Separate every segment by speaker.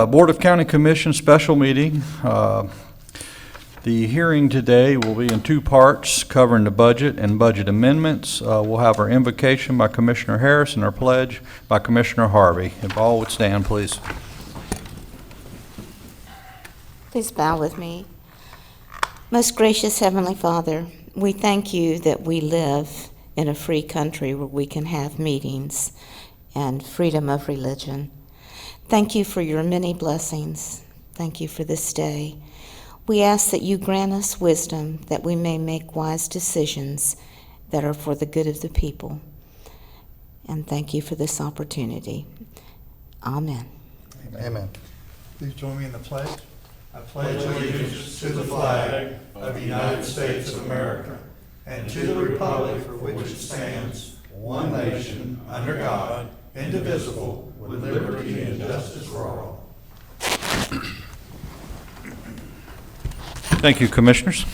Speaker 1: Board of County Commission special meeting. The hearing today will be in two parts covering the budget and budget amendments. We'll have our invocation by Commissioner Harris and our pledge by Commissioner Harvey. If all would stand, please.
Speaker 2: Please bow with me. Most gracious Heavenly Father, we thank you that we live in a free country where we can have meetings and freedom of religion. Thank you for your many blessings. Thank you for this day. We ask that you grant us wisdom that we may make wise decisions that are for the good of the people. And thank you for this opportunity. Amen.
Speaker 3: Amen. Please join me in the pledge. I pledge allegiance to the flag of the United States of America and to the republic for which it stands, one nation, under God, indivisible, with liberty and justice for all.
Speaker 1: Thank you, Commissioners.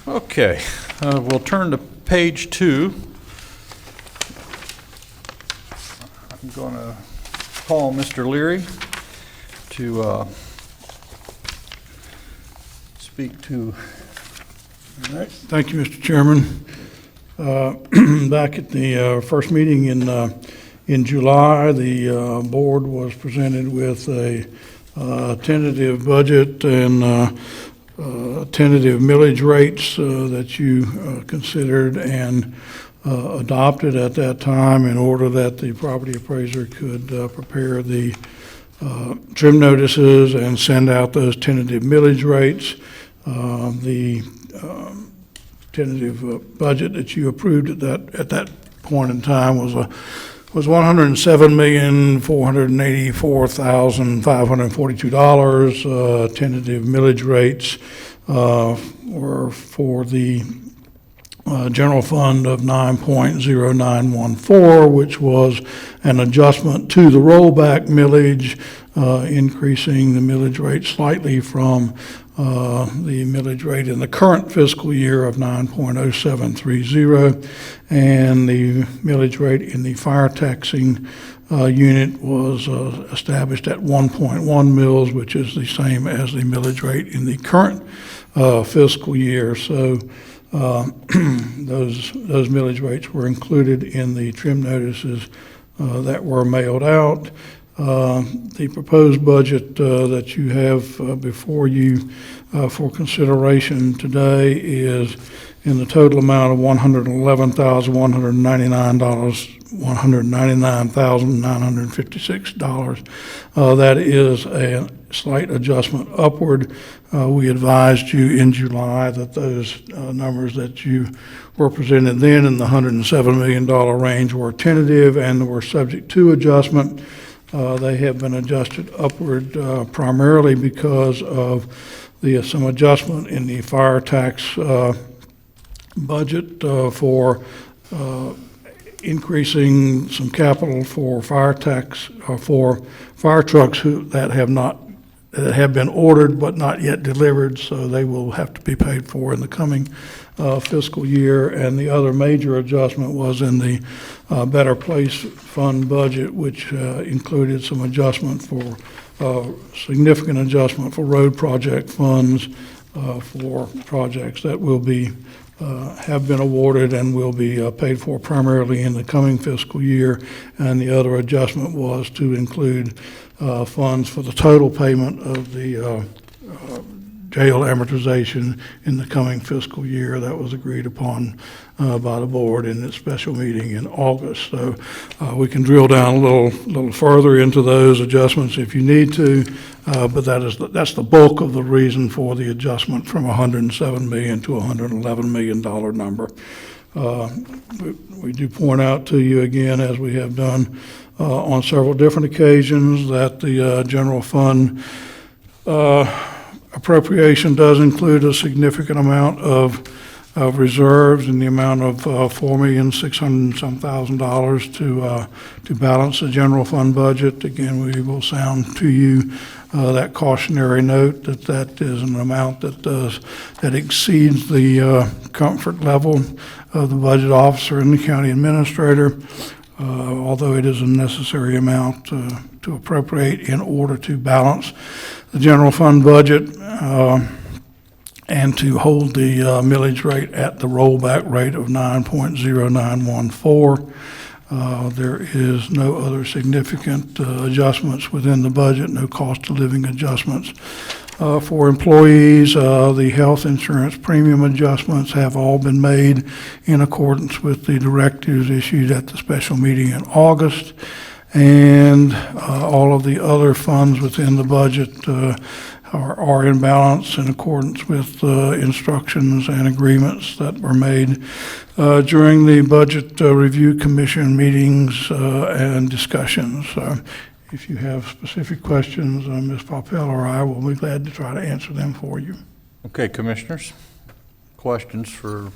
Speaker 1: Okay, we'll turn to page 2. I'm going to call Mr. Leary to speak to.
Speaker 4: All right. Thank you, Mr. Chairman. Back at the first meeting in July, the board was presented with a tentative budget and tentative millage rates that you considered and adopted at that time in order that the property appraiser could prepare the trim notices and send out those tentative millage rates. The tentative budget that you approved at that point in time was $107,484,542. Tentative millage rates were for the general fund of 9.0914, which was an adjustment to the rollback millage, increasing the millage rate slightly from the millage rate in the current fiscal year of 9.0730, and the millage rate in the fire taxing unit was established at 1.1 mils, which is the same as the millage rate in the current fiscal year. So those millage rates were included in the trim notices that were mailed out. The proposed budget that you have before you for consideration today is in the total amount of $111,956. That is a slight adjustment upward. We advised you in July that those numbers that you were presented then in the $107 million range were tentative and were subject to adjustment. They have been adjusted upward primarily because of some adjustment in the fire tax budget for increasing some capital for fire tax for fire trucks that have been ordered but not yet delivered, so they will have to be paid for in the coming fiscal year. And the other major adjustment was in the Better Place Fund budget, which included some adjustment for significant adjustment for road project funds for projects that will be have been awarded and will be paid for primarily in the coming fiscal year. And the other adjustment was to include funds for the total payment of the jail amortization in the coming fiscal year. That was agreed upon by the board in its special meeting in August. So we can drill down a little further into those adjustments if you need to, but that's the bulk of the reason for the adjustment from $107 million to $111 million number. We do point out to you again, as we have done on several different occasions, that the general fund appropriation does include a significant amount of reserves in the amount of $4,600,000 to balance the general fund budget. Again, we will sound to you that cautionary note that is an amount that exceeds the comfort level of the budget officer and the county administrator. Although it is a necessary amount to appropriate in order to balance the general fund budget and to hold the millage rate at the rollback rate of 9.0914. There is no other significant adjustments within the budget, no cost of living adjustments. For employees, the health insurance premium adjustments have all been made in accordance with the directives issued at the special meeting in August. And all of the other funds within the budget are in balance in accordance with instructions and agreements that were made during the Budget Review Commission meetings and discussions. If you have specific questions, Ms. Popel or I will be glad to try to answer them for you.
Speaker 1: Okay, Commissioners, questions for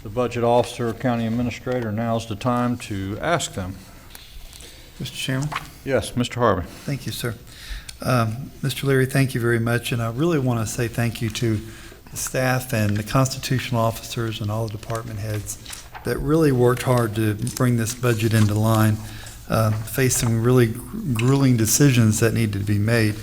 Speaker 1: the Budget Officer, County Administrator? Now's the time to ask them.
Speaker 3: Mr. Chairman?
Speaker 1: Yes, Mr. Harvey.
Speaker 3: Thank you, sir. Mr. Leary, thank you very much, and I really want to say thank you to the staff and the constitutional officers and all the department heads that really worked hard to bring this budget into line, faced some really grueling decisions that needed to be made.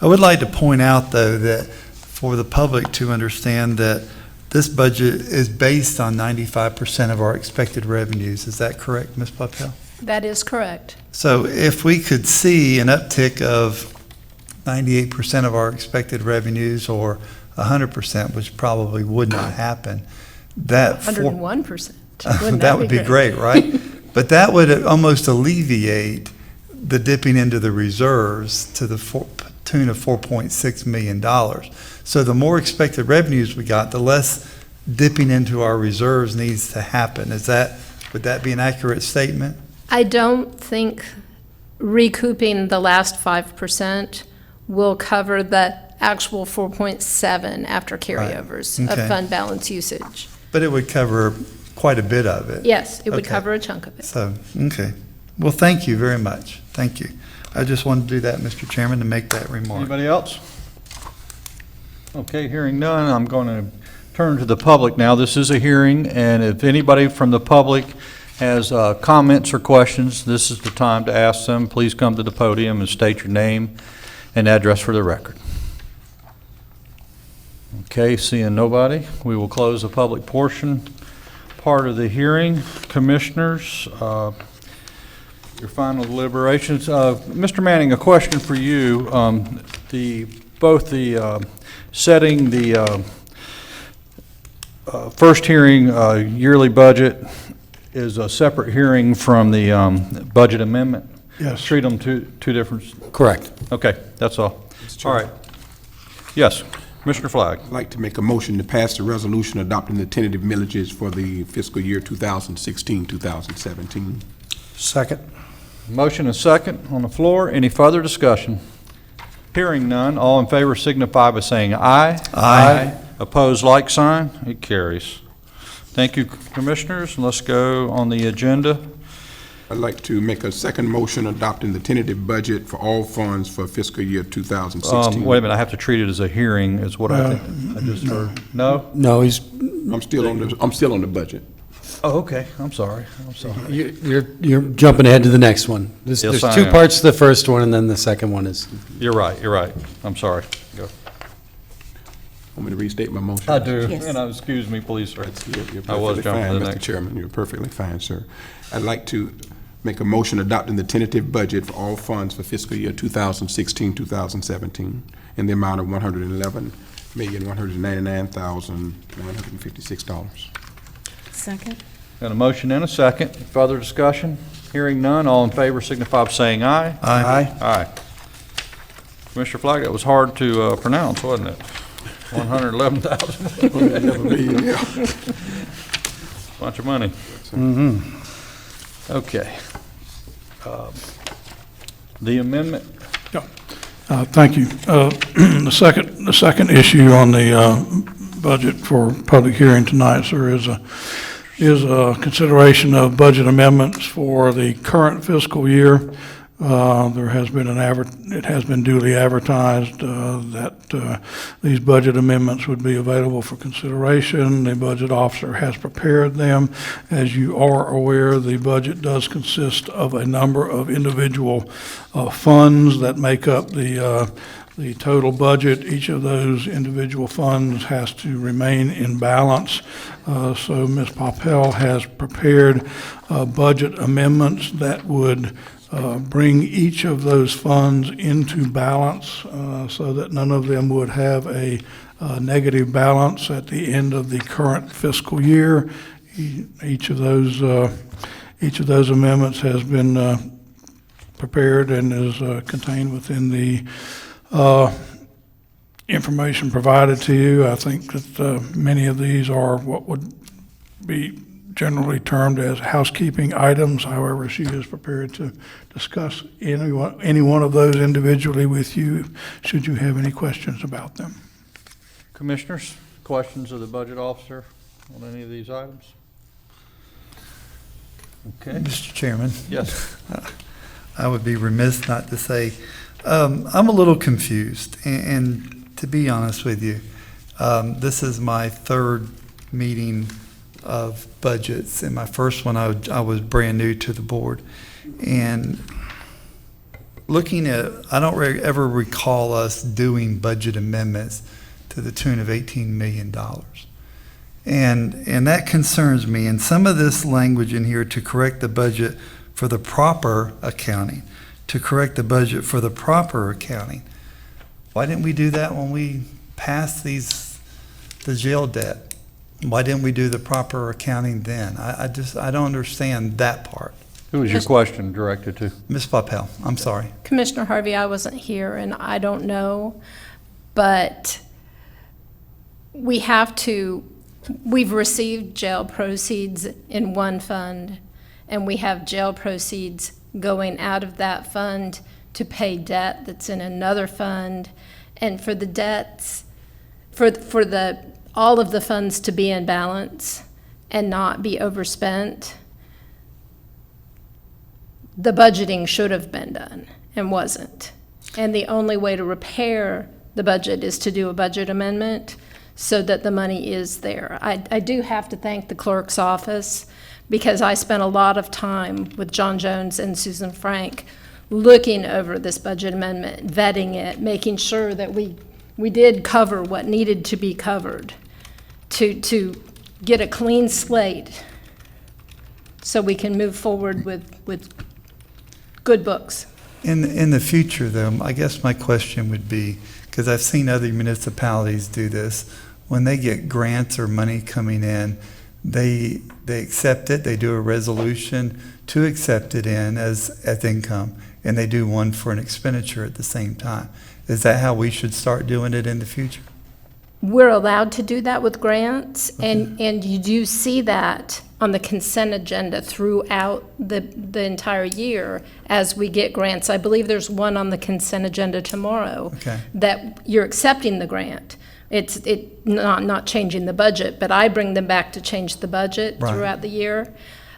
Speaker 3: I would like to point out, though, that for the public to understand that this budget is based on 95% of our expected revenues. Is that correct, Ms. Popel?
Speaker 5: That is correct.
Speaker 3: So if we could see an uptick of 98% of our expected revenues or 100%, which probably would not happen, that
Speaker 5: 101%.
Speaker 3: that would be great, right? But that would almost alleviate the dipping into the reserves to the tune of $4.6 million. So the more expected revenues we got, the less dipping into our reserves needs to happen. Would that be an accurate statement?
Speaker 5: I don't think recouping the last 5% will cover the actual 4.7 after carryovers
Speaker 3: Okay.
Speaker 5: of fund balance usage.
Speaker 3: But it would cover quite a bit of it.
Speaker 5: Yes, it would
Speaker 3: Okay.
Speaker 5: cover a chunk of it.
Speaker 3: So, okay. Well, thank you very much. Thank you. I just wanted to do that, Mr. Chairman, to make that remark.
Speaker 1: Anybody else? Okay, hearing none, I'm going to turn to the public now. This is a hearing, and if anybody from the public has comments or questions, this is the time to ask them. Please come to the podium and state your name and address for the record. Okay, seeing nobody, we will close the public part of the hearing. Commissioners, your final deliberations. Mr. Manning, a question for you. Setting the first hearing yearly budget is a separate hearing from the budget amendment?
Speaker 4: Yes.
Speaker 1: Treat them two different?
Speaker 6: Correct.
Speaker 1: Okay, that's all. All right. Yes, Commissioner Flagg.
Speaker 6: I'd like to make a motion to pass the resolution adopting the tentative millages for the fiscal year 2016-2017.
Speaker 4: Second.
Speaker 1: Motion and second on the floor. Any further discussion? Hearing none, all in favor signify by saying aye.
Speaker 3: Aye.
Speaker 1: Opposed, like sign. It carries. Thank you, Commissioners. Let's go on the agenda.
Speaker 6: I'd like to make a second motion adopting the tentative budget for all funds for fiscal year 2016.
Speaker 1: Wait a minute, I have to treat it as a hearing, is what I think I just heard. No?
Speaker 7: No, he's,
Speaker 6: I'm still on the budget.
Speaker 1: Oh, okay, I'm sorry.
Speaker 7: you're jumping ahead to the next one. There's
Speaker 1: Yes, I
Speaker 7: two
Speaker 1: am.
Speaker 7: parts to the first one, and then the second one is,
Speaker 1: You're right. I'm sorry. Go.
Speaker 6: Want me to restate my motion?
Speaker 1: I do,
Speaker 2: Yes.
Speaker 1: and excuse me, please, sir.
Speaker 6: You're
Speaker 1: I was
Speaker 6: perfectly
Speaker 1: jumping to
Speaker 6: fine,
Speaker 1: the
Speaker 6: Mr.
Speaker 1: next.
Speaker 6: Chairman. You're perfectly fine, sir. I'd like to make a motion adopting the tentative budget for all funds for fiscal year 2016-2017 in the amount of $111,199,956.
Speaker 2: Second?
Speaker 1: Got a motion and a second. Further discussion? Hearing none, all in favor signify by saying aye.
Speaker 3: Aye.
Speaker 1: Aye. Commissioner Flagg, that was hard to pronounce, wasn't it? 111,000. Bunch of money. Okay. The amendment,
Speaker 4: Thank you. The second issue on the budget for public hearing tonight, sir, is a consideration of budget amendments for the current fiscal year. There has been it has been duly advertised that these budget amendments would be available for consideration. The budget officer has prepared them. As you are aware, the budget does consist of a number of individual funds that make up the total budget. Each of those individual funds has to remain in balance. So Ms. Popel has prepared budget amendments that would bring each of those funds into balance so that none of them would have a negative balance at the end of the current fiscal year. Each of those amendments has been prepared and is contained within the information provided to you. I think that many of these are what would be generally termed as housekeeping items. However, she is prepared to discuss any one of those individually with you, should you have any questions about them.
Speaker 1: Commissioners, questions of the budget officer on any of these items? Okay,
Speaker 3: Mr. Chairman,
Speaker 1: yes.
Speaker 3: I would be remiss not to say, I'm a little confused, and to be honest with you, this is my third meeting of budgets. In my first one, I was brand new to the board. And looking at, I don't ever recall us doing budget amendments to the tune of $18 million. And that concerns me. And some of this language in here to correct the budget for the proper accounting, to correct the budget for the proper accounting. Why didn't we do that when we passed the jail debt? Why didn't we do the proper accounting then? I don't understand that part.
Speaker 1: Who was your question directed to?
Speaker 3: Ms. Popel, I'm sorry.
Speaker 5: Commissioner Harvey, I wasn't here, and I don't know, but we've received jail proceeds in one fund, and we have jail proceeds going out of that fund to pay debt that's in another fund, and for the debts, all of the funds to be in balance and not be overspent, the budgeting should have been done and wasn't. And the only way to repair the budget is to do a budget amendment so that the money is there. I do have to thank the clerk's office because I spent a lot of time with John Jones and Susan Frank looking over this budget amendment, vetting it, making sure that we did cover what needed to be covered to get a clean slate so we can move forward with good books.
Speaker 3: In the future, though, I guess my question would be, because I've seen other municipalities do this, when they get grants or money coming in, they accept it, they do a resolution to accept it in as income, and they do one for an expenditure at the same time. Is that how we should start doing it in the future?
Speaker 5: We're allowed to do that with grants, and you do see that on the consent agenda throughout the entire year as we get grants. I believe there's one on the consent agenda tomorrow that you're accepting the grant. It's not changing the budget, but I bring them back to change the budget throughout the year.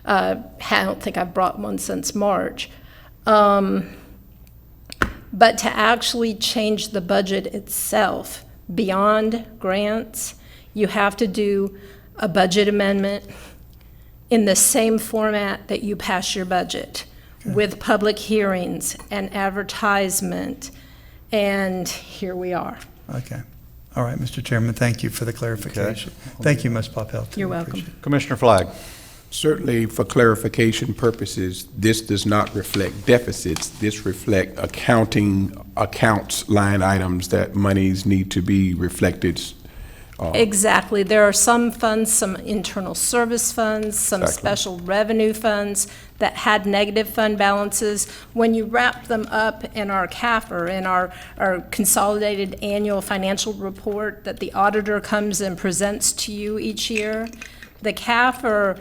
Speaker 5: I don't think I've brought one since March. But to actually change the budget itself beyond grants, you have to do a budget amendment in the same format that you pass your budget, with public hearings and advertisement, and here we are.
Speaker 3: Okay. All right, Mr. Chairman, thank you for the clarification. Thank you, Ms. Popel. too.
Speaker 5: You're
Speaker 3: I
Speaker 5: welcome.
Speaker 3: appreciate it.
Speaker 1: Commissioner Flagg.
Speaker 6: Certainly, for clarification purposes, this does not reflect deficits. This reflect accounts line items that monies need to be reflected.
Speaker 5: Exactly. There are some funds, some internal service funds, some
Speaker 6: Exactly.
Speaker 5: special revenue funds that had negative fund balances. When you wrap them up in our CAFR, in our consolidated annual financial report that the auditor comes and presents to you each year, the CAFR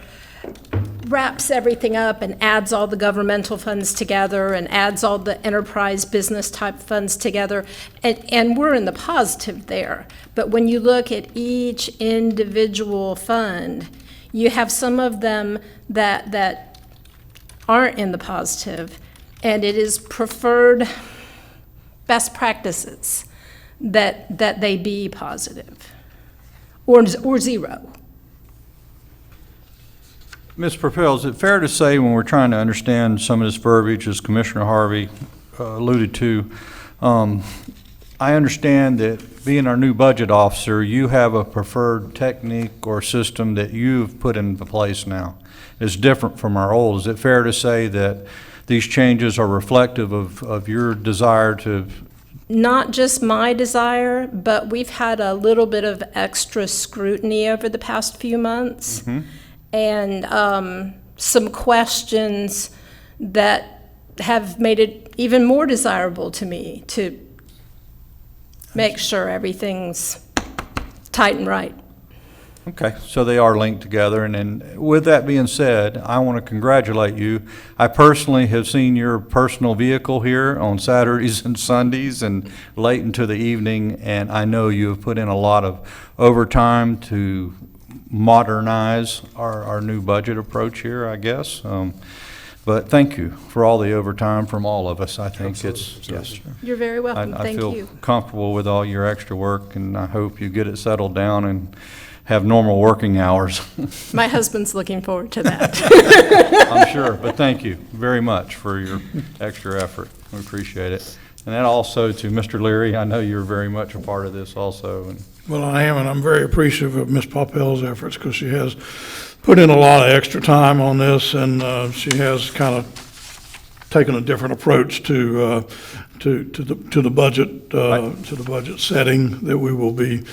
Speaker 5: wraps everything up and adds all the governmental funds together and adds all the enterprise business type funds together, and we're in the positive there. But when you look at each individual fund, you have some of them that aren't in the positive, And it is preferred best practices that they be positive or zero.
Speaker 1: Ms. Propel, is it fair to say when we're trying to understand some of this verbiage, as Commissioner Harvey alluded to, I understand that being our new budget officer, you have a preferred technique or system that you've put into place now. It's different from our old. Is it fair to say that these changes are reflective of your desire to?
Speaker 5: Not just my desire, but we've had a little bit of extra scrutiny over the past few months. And some questions that have made it even more desirable to me to make sure everything's tight and right.
Speaker 1: Okay, so they are linked together, and then with that being said, I want to congratulate you. I personally have seen your personal vehicle here on Saturdays and Sundays and late into the evening, and I know you have put in a lot of overtime to modernize our new budget approach here, I guess. But thank you for all the overtime from all of us. I think it's, yes.
Speaker 5: You're very welcome.
Speaker 1: I
Speaker 5: Thank
Speaker 1: feel
Speaker 5: you.
Speaker 1: comfortable with all your extra work, and I hope you get it settled down and have normal working hours.
Speaker 5: My husband's looking forward to that.
Speaker 1: I'm sure, but thank you very much for your extra effort. We appreciate it. And then also to Mr. Leary, I know you're very much a part of this also. And
Speaker 4: Well, I am, and I'm very appreciative of Ms. Popel's efforts, because she has put in a lot of extra time on this, and she has kind of taken a different approach to the budget setting that we will be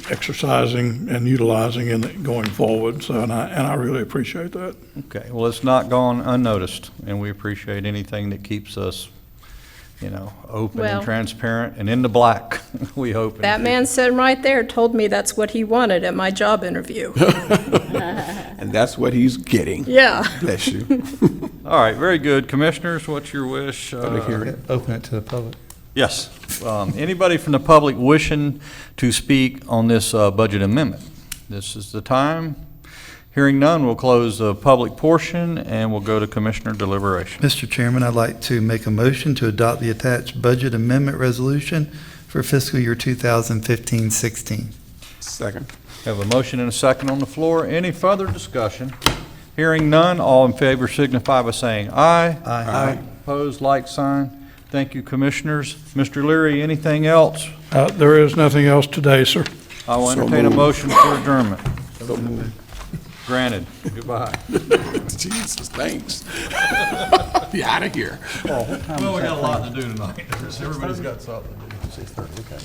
Speaker 4: exercising and utilizing in it going forward. So, and I really appreciate that.
Speaker 1: okay, well, it's not gone unnoticed, and we appreciate anything that keeps us, open
Speaker 5: Well-
Speaker 1: and transparent and in the black, we hope.
Speaker 5: That man sitting right there told me that's what he wanted at my job interview.
Speaker 6: And that's what he's getting.
Speaker 5: Yeah.
Speaker 6: Bless you.
Speaker 1: All right, very good. Commissioners, what's your wish?
Speaker 6: Public hearing.
Speaker 3: Open it to the public.
Speaker 1: Yes. Anybody from the public wishing to speak on this budget amendment? This is the time. Hearing none, we'll close the public portion and we'll go to Commissioner deliberation.
Speaker 3: Mr. Chairman, I'd like to make a motion to adopt the attached budget amendment resolution for fiscal year 2015-16.
Speaker 6: Second.
Speaker 1: Have a motion and a second on the floor. Any further discussion? Hearing none, all in favor signify by saying aye.
Speaker 3: Aye.
Speaker 1: Opposed, like sign. Thank you, Commissioners. Mr. Leary, anything else?
Speaker 4: There is nothing else today, sir.
Speaker 1: I will
Speaker 6: So
Speaker 1: entertain a
Speaker 6: moved.
Speaker 1: motion for adjournment.
Speaker 6: So moved.
Speaker 1: Granted. Goodbye.
Speaker 6: Jesus, thanks. Be out of here.
Speaker 1: Well, we got a lot to do tonight. Everybody's got something to do. 6:30, okay.